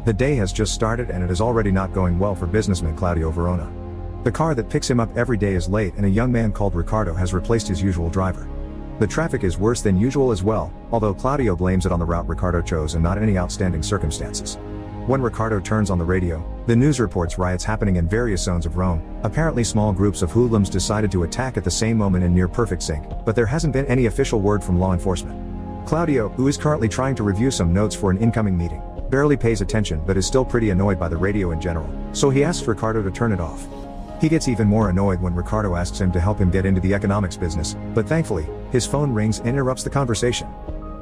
The day has just started and it is already not going well for businessman Claudio Verona. The car that picks him up every day is late and a young man called Ricardo has replaced his usual driver. The traffic is worse than usual as well, although Claudio blames it on the route Ricardo chose and not any outstanding circumstances. When Ricardo turns on the radio, the news reports riots happening in various zones of Rome. Apparently small groups of hoodlums decided to attack at the same moment in near perfect sync, but there hasn't been any official word from law enforcement. Claudio, who is currently trying to review some notes for an incoming meeting, barely pays attention but is still pretty annoyed by the radio in general, so he asks Ricardo to turn it off. He gets even more annoyed when Ricardo asks him to help him get into the economics business, but thankfully, his phone rings and interrupts the conversation.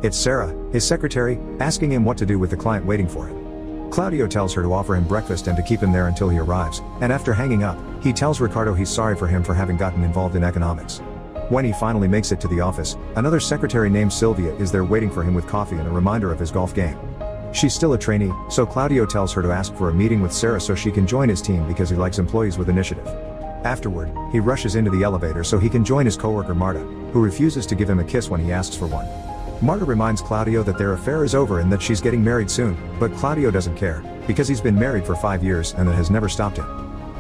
It's Sarah, his secretary, asking him what to do with the client waiting for him. Claudio tells her to offer him breakfast and to keep him there until he arrives, and after hanging up, he tells Ricardo he's sorry for him for having gotten involved in economics. When he finally makes it to the office, another secretary named Sylvia is there waiting for him with coffee and a reminder of his golf game. She's still a trainee, so Claudio tells her to ask for a meeting with Sarah so she can join his team because he likes employees with initiative. Afterward, he rushes into the elevator so he can join his coworker Marta, who refuses to give him a kiss when he asks for one. Marta reminds Claudio that their affair is over and that she's getting married soon, but Claudio doesn't care, because he's been married for 5 years and that has never stopped him.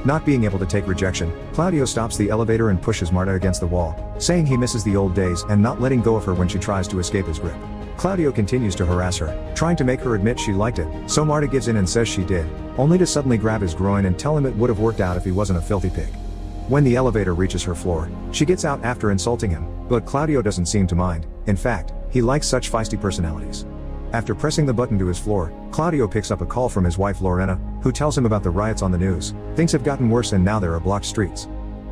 Not being able to take rejection, Claudio stops the elevator and pushes Marta against the wall, saying he misses the old days and not letting go of her when she tries to escape his grip. Claudio continues to harass her, trying to make her admit she liked it, so Marta gives in and says she did, only to suddenly grab his groin and tell him it would have worked out if he wasn't a filthy pig. When the elevator reaches her floor, she gets out after insulting him, but Claudio doesn't seem to mind. In fact, he likes such feisty personalities. After pressing the button to his floor, Claudio picks up a call from his wife Lorena, who tells him about the riots on the news. Things have gotten worse and now there are blocked streets.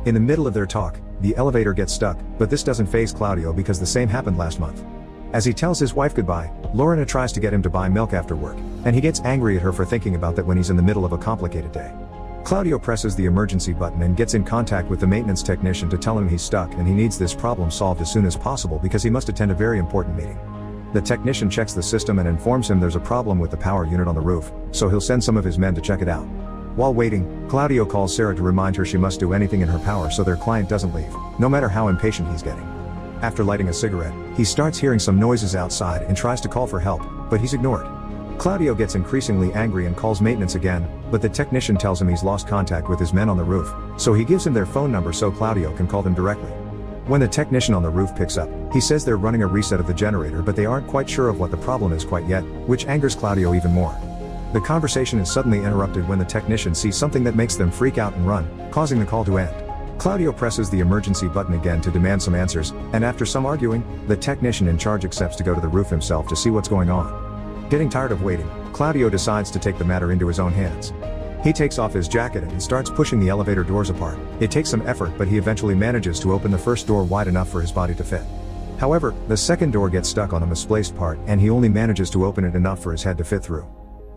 In the middle of their talk, the elevator gets stuck, but this doesn't faze Claudio because the same happened last month. As he tells his wife goodbye, Lorena tries to get him to buy milk after work, and he gets angry at her for thinking about that when he's in the middle of a complicated day. Claudio presses the emergency button and gets in contact with the maintenance technician to tell him he's stuck and he needs this problem solved as soon as possible because he must attend a very important meeting. The technician checks the system and informs him there's a problem with the power unit on the roof, so he'll send some of his men to check it out. While waiting, Claudio calls Sarah to remind her she must do anything in her power so their client doesn't leave, no matter how impatient he's getting. After lighting a cigarette, he starts hearing some noises outside and tries to call for help, but he's ignored. Claudio gets increasingly angry and calls maintenance again, but the technician tells him he's lost contact with his men on the roof, so he gives him their phone number so Claudio can call them directly. When the technician on the roof picks up, he says they're running a reset of the generator but they aren't quite sure of what the problem is quite yet, which angers Claudio even more. The conversation is suddenly interrupted when the technician sees something that makes them freak out and run, causing the call to end. Claudio presses the emergency button again to demand some answers, and after some arguing, the technician in charge accepts to go to the roof himself to see what's going on. Getting tired of waiting, Claudio decides to take the matter into his own hands. He takes off his jacket and starts pushing the elevator doors apart. It takes some effort but he eventually manages to open the first door wide enough for his body to fit. However, the second door gets stuck on a misplaced part and he only manages to open it enough for his head to fit through.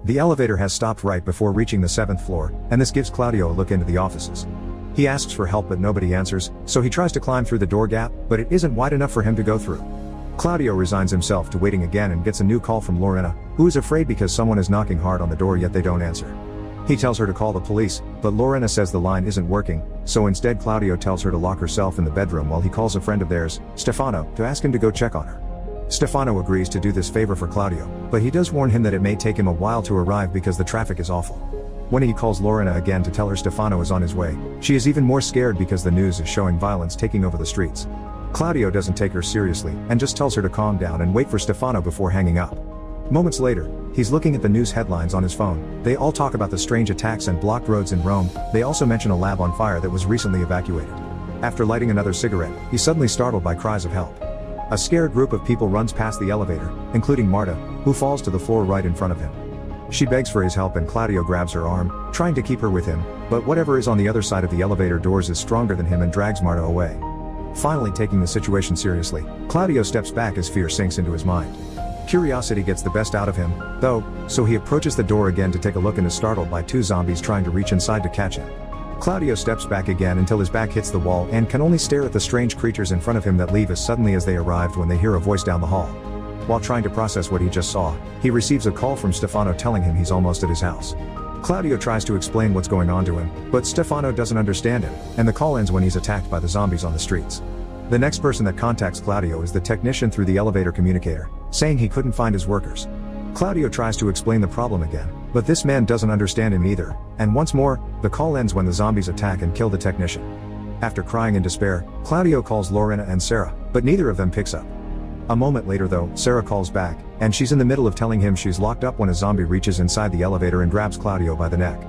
The elevator has stopped right before reaching the 7th floor, and this gives Claudio a look into the offices. He asks for help but nobody answers, so he tries to climb through the door gap, but it isn't wide enough for him to go through. Claudio resigns himself to waiting again and gets a new call from Lorena, who is afraid because someone is knocking hard on the door yet they don't answer. He tells her to call the police, but Lorena says the line isn't working, so instead Claudio tells her to lock herself in the bedroom while he calls a friend of theirs, Stefano, to ask him to go check on her. Stefano agrees to do this favor for Claudio, but he does warn him that it may take him a while to arrive because the traffic is awful. When he calls Lorena again to tell her Stefano is on his way, she is even more scared because the news is showing violence taking over the streets. Claudio doesn't take her seriously and just tells her to calm down and wait for Stefano before hanging up. Moments later, he's looking at the news headlines on his phone. They all talk about the strange attacks and blocked roads in Rome. They also mention a lab on fire that was recently evacuated. After lighting another cigarette, he's suddenly startled by cries of help. A scared group of people runs past the elevator, including Marta, who falls to the floor right in front of him. She begs for his help and Claudio grabs her arm, trying to keep her with him, but whatever is on the other side of the elevator doors is stronger than him and drags Marta away. Finally taking the situation seriously, Claudio steps back as fear sinks into his mind. Curiosity gets the best out of him, though, so he approaches the door again to take a look and is startled by 2 zombies trying to reach inside to catch him. Claudio steps back again until his back hits the wall and can only stare at the strange creatures in front of him that leave as suddenly as they arrived when they hear a voice down the hall. While trying to process what he just saw, he receives a call from Stefano telling him he's almost at his house. Claudio tries to explain what's going on to him, but Stefano doesn't understand him, and the call ends when he's attacked by the zombies on the streets. The next person that contacts Claudio is the technician through the elevator communicator, saying he couldn't find his workers. Claudio tries to explain the problem again, But this man doesn't understand him either, and once more, the call ends when the zombies attack and kill the technician. After crying in despair, Claudio calls Lorena and Sarah, but neither of them picks up. A moment later though, Sarah calls back, and she's in the middle of telling him she's locked up when a zombie reaches inside the elevator and grabs Claudio by the neck.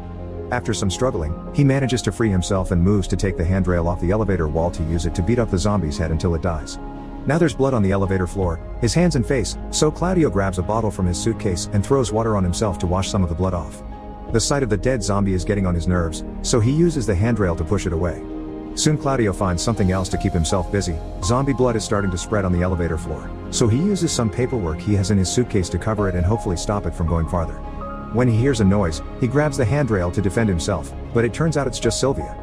After some struggling, he manages to free himself and moves to take the handrail off the elevator wall to use it to beat up the zombie's head until it dies. Now there's blood on the elevator floor, his hands and face, so Claudio grabs a bottle from his suitcase and throws water on himself to wash some of the blood off. The sight of the dead zombie is getting on his nerves, so he uses the handrail to push it away. Soon Claudio finds something else to keep himself busy. Zombie blood is starting to spread on the elevator floor, so he uses some paperwork he has in his suitcase to cover it and hopefully stop it from going farther. When he hears a noise, he grabs the handrail to defend himself, but it turns out it's just Sylvia.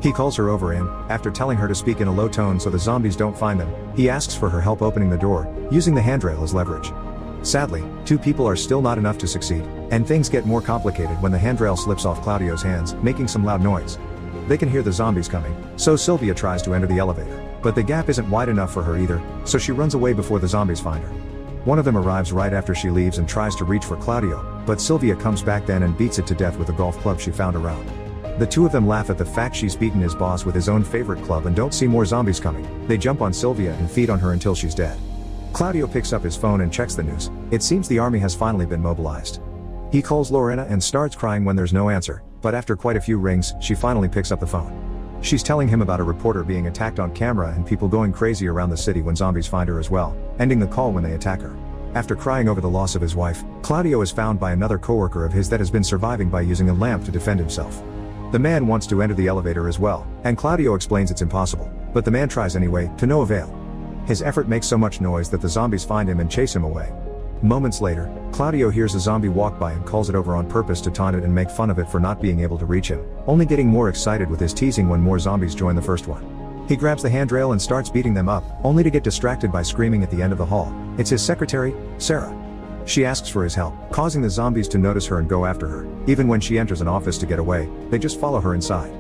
He calls her over and, after telling her to speak in a low tone so the zombies don't find them, he asks for her help opening the door, using the handrail as leverage. Sadly, two people are still not enough to succeed, and things get more complicated when the handrail slips off Claudio's hands, making some loud noise. They can hear the zombies coming, so Sylvia tries to enter the elevator, but the gap isn't wide enough for her either, so she runs away before the zombies find her. One of them arrives right after she leaves and tries to reach for Claudio, but Sylvia comes back then and beats it to death with a golf club she found around. The two of them laugh at the fact she's beaten his boss with his own favorite club and don't see more zombies coming. They jump on Sylvia and feed on her until she's dead. Claudio picks up his phone and checks the news. It seems the army has finally been mobilized. He calls Lorena and starts crying when there's no answer, but after quite a few rings, she finally picks up the phone. She's telling him about a reporter being attacked on camera and people going crazy around the city when zombies find her as well, ending the call when they attack her. After crying over the loss of his wife, Claudio is found by another coworker of his that has been surviving by using a lamp to defend himself. The man wants to enter the elevator as well, and Claudio explains it's impossible, but the man tries anyway, to no avail. His effort makes so much noise that the zombies find him and chase him away. Moments later, Claudio hears a zombie walk by and calls it over on purpose to taunt it and make fun of it for not being able to reach him, only getting more excited with his teasing when more zombies join the first one. He grabs the handrail and starts beating them up, only to get distracted by screaming at the end of the hall. It's his secretary, Sarah. She asks for his help, causing the zombies to notice her and go after her. Even when she enters an office to get away, they just follow her inside.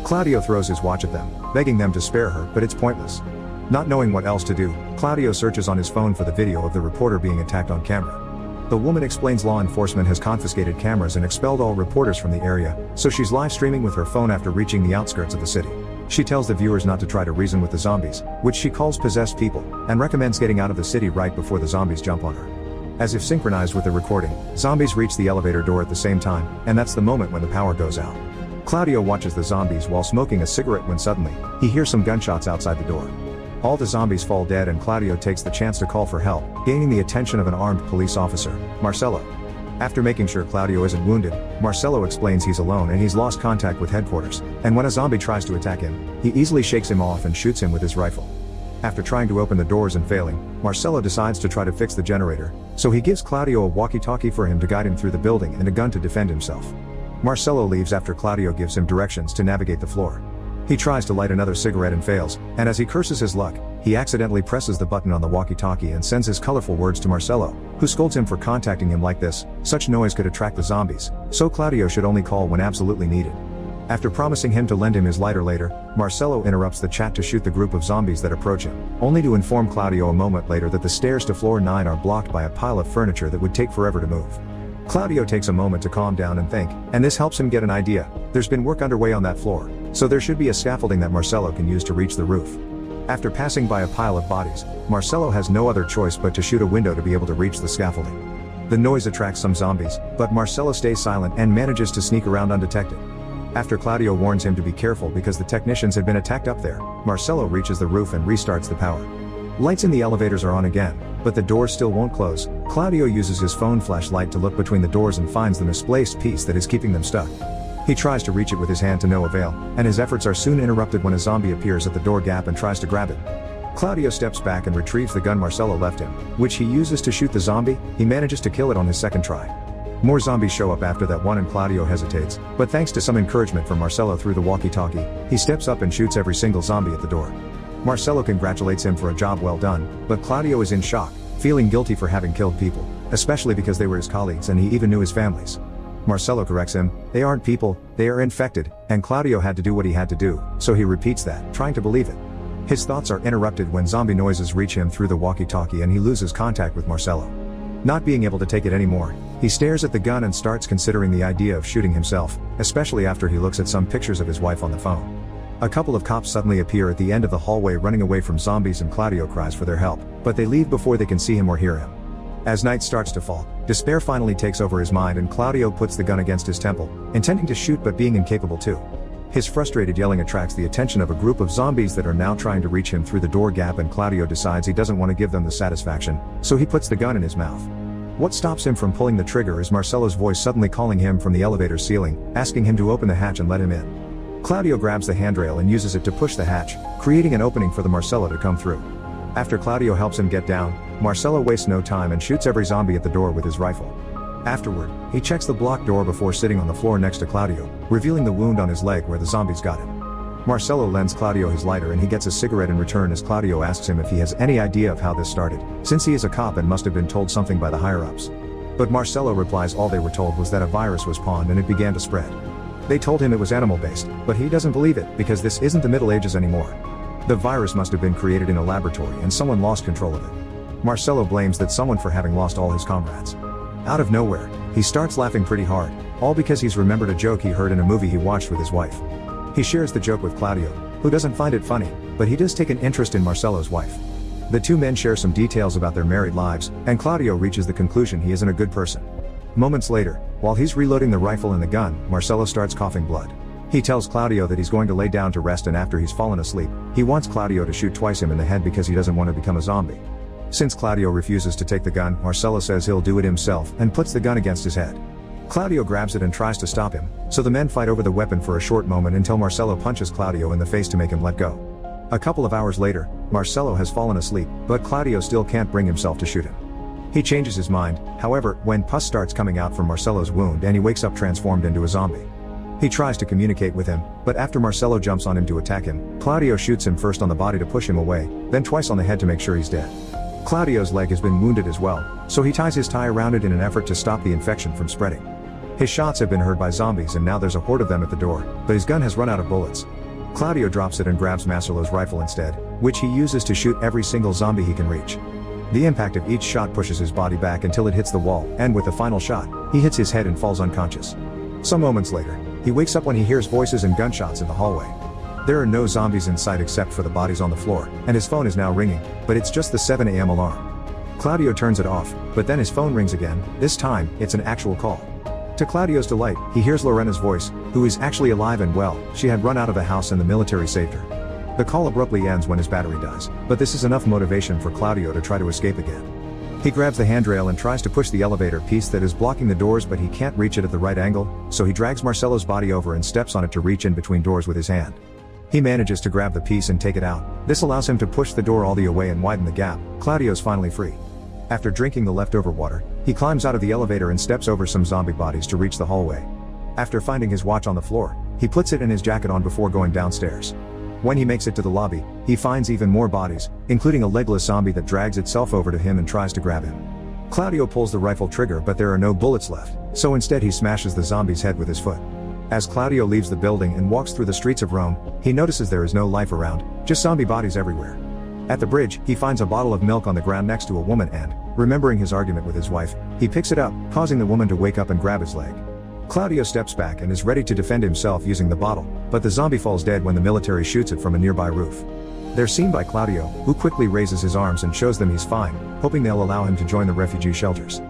Claudio throws his watch at them, begging them to spare her, but it's pointless. Not knowing what else to do, Claudio searches on his phone for the video of the reporter being attacked on camera. The woman explains law enforcement has confiscated cameras and expelled all reporters from the area, so she's live streaming with her phone after reaching the outskirts of the city. She tells the viewers not to try to reason with the zombies, which she calls possessed people, and recommends getting out of the city right before the zombies jump on her. As if synchronized with the recording, zombies reach the elevator door at the same time, and that's the moment when the power goes out. Claudio watches the zombies while smoking a cigarette when suddenly, he hears some gunshots outside the door. All the zombies fall dead and Claudio takes the chance to call for help, gaining the attention of an armed police officer, Marcelo. After making sure Claudio isn't wounded, Marcelo explains he's alone and he's lost contact with headquarters, and when a zombie tries to attack him, he easily shakes him off and shoots him with his rifle. After trying to open the doors and failing, Marcelo decides to try to fix the generator, so he gives Claudio a walkie-talkie for him to guide him through the building and a gun to defend himself. Marcelo leaves after Claudio gives him directions to navigate the floor. He tries to light another cigarette and fails, and as he curses his luck, he accidentally presses the button on the walkie-talkie and sends his colorful words to Marcelo, who scolds him for contacting him like this. Such noise could attract the zombies, so Claudio should only call when absolutely needed. After promising him to lend him his lighter later, Marcelo interrupts the chat to shoot the group of zombies that approach him, only to inform Claudio a moment later that the stairs to floor 9 are blocked by a pile of furniture that would take forever to move. Claudio takes a moment to calm down and think, and this helps him get an idea. There's been work underway on that floor, so there should be a scaffolding that Marcelo can use to reach the roof. After passing by a pile of bodies, Marcelo has no other choice but to shoot a window to be able to reach the scaffolding. The noise attracts some zombies, but Marcelo stays silent and manages to sneak around undetected. After Claudio warns him to be careful because the technicians had been attacked up there, Marcelo reaches the roof and restarts the power. Lights in the elevators are on again, but the doors still won't close. Claudio uses his phone flashlight to look between the doors and finds the misplaced piece that is keeping them stuck. He tries to reach it with his hand to no avail, and his efforts are soon interrupted when a zombie appears at the door gap and tries to grab it. Claudio steps back and retrieves the gun Marcelo left him, which he uses to shoot the zombie. He manages to kill it on his second try. More zombies show up after that one and Claudio hesitates, but thanks to some encouragement from Marcelo through the walkie-talkie, he steps up and shoots every single zombie at the door. Marcelo congratulates him for a job well done, but Claudio is in shock, feeling guilty for having killed people, especially because they were his colleagues and he even knew his families. Marcelo corrects him, they aren't people, they are infected, and Claudio had to do what he had to do, so he repeats that, trying to believe it. His thoughts are interrupted when zombie noises reach him through the walkie-talkie and he loses contact with Marcelo. Not being able to take it anymore, he stares at the gun and starts considering the idea of shooting himself, especially after he looks at some pictures of his wife on the phone. A couple of cops suddenly appear at the end of the hallway running away from zombies, and Claudio cries for their help, but they leave before they can see him or hear him. As night starts to fall, despair finally takes over his mind and Claudio puts the gun against his temple, intending to shoot but being incapable to. His frustrated yelling attracts the attention of a group of zombies that are now trying to reach him through the door gap, and Claudio decides he doesn't want to give them the satisfaction, so he puts the gun in his mouth. What stops him from pulling the trigger is Marcelo's voice suddenly calling him from the elevator ceiling, asking him to open the hatch and let him in. Claudio grabs the handrail and uses it to push the hatch, creating an opening for the Marcelo to come through. After Claudio helps him get down, Marcelo wastes no time and shoots every zombie at the door with his rifle. Afterward, he checks the blocked door before sitting on the floor next to Claudio, revealing the wound on his leg where the zombies got him. Marcelo lends Claudio his lighter and he gets a cigarette in return as Claudio asks him if he has any idea of how this started, since he is a cop and must have been told something by the higher-ups. But Marcelo replies all they were told was that a virus was spawned and it began to spread. They told him it was animal-based, but he doesn't believe it because this isn't the Middle Ages anymore. The virus must have been created in a laboratory and someone lost control of it. Marcelo blames that someone for having lost all his comrades. Out of nowhere, he starts laughing pretty hard, all because he's remembered a joke he heard in a movie he watched with his wife. He shares the joke with Claudio, who doesn't find it funny, but he does take an interest in Marcelo's wife. The two men share some details about their married lives, and Claudio reaches the conclusion he isn't a good person. Moments later, while he's reloading the rifle and the gun, Marcelo starts coughing blood. He tells Claudio that he's going to lay down to rest, and after he's fallen asleep, he wants Claudio to shoot twice him in the head because he doesn't want to become a zombie. Since Claudio refuses to take the gun, Marcelo says he'll do it himself and puts the gun against his head. Claudio grabs it and tries to stop him, so the men fight over the weapon for a short moment until Marcelo punches Claudio in the face to make him let go. A couple of hours later, Marcelo has fallen asleep, but Claudio still can't bring himself to shoot him. He changes his mind, however, when pus starts coming out from Marcelo's wound and he wakes up transformed into a zombie. He tries to communicate with him, but after Marcelo jumps on him to attack him, Claudio shoots him first on the body to push him away, then twice on the head to make sure he's dead. Claudio's leg has been wounded as well, so he ties his tie around it in an effort to stop the infection from spreading. His shots have been heard by zombies and now there's a horde of them at the door, but his gun has run out of bullets. Claudio drops it and grabs Marcelo's rifle instead, which he uses to shoot every single zombie he can reach. The impact of each shot pushes his body back until it hits the wall, and with the final shot, he hits his head and falls unconscious. Some moments later, he wakes up when he hears voices and gunshots in the hallway. There are no zombies in sight except for the bodies on the floor, and his phone is now ringing, but it's just the 7 a.m. alarm. Claudio turns it off, but then his phone rings again. This time, it's an actual call. To Claudio's delight, he hears Lorena's voice, who is actually alive and well. She had run out of the house and the military saved her. The call abruptly ends when his battery dies, but this is enough motivation for Claudio to try to escape again. He grabs the handrail and tries to push the elevator piece that is blocking the doors, but he can't reach it at the right angle, so he drags Marcelo's body over and steps on it to reach in between doors with his hand. He manages to grab the piece and take it out. This allows him to push the door all the way and widen the gap. Claudio's finally free. After drinking the leftover water, he climbs out of the elevator and steps over some zombie bodies to reach the hallway. After finding his watch on the floor, he puts it in his jacket on before going downstairs. When he makes it to the lobby, he finds even more bodies, including a legless zombie that drags itself over to him and tries to grab him. Claudio pulls the rifle trigger, but there are no bullets left, so instead he smashes the zombie's head with his foot. As Claudio leaves the building and walks through the streets of Rome, he notices there is no life around, just zombie bodies everywhere. At the bridge, he finds a bottle of milk on the ground next to a woman and, remembering his argument with his wife, he picks it up, causing the woman to wake up and grab his leg. Claudio steps back and is ready to defend himself using the bottle, but the zombie falls dead when the military shoots it from a nearby roof. They're seen by Claudio, who quickly raises his arms and shows them he's fine, hoping they'll allow him to join the refugee shelters.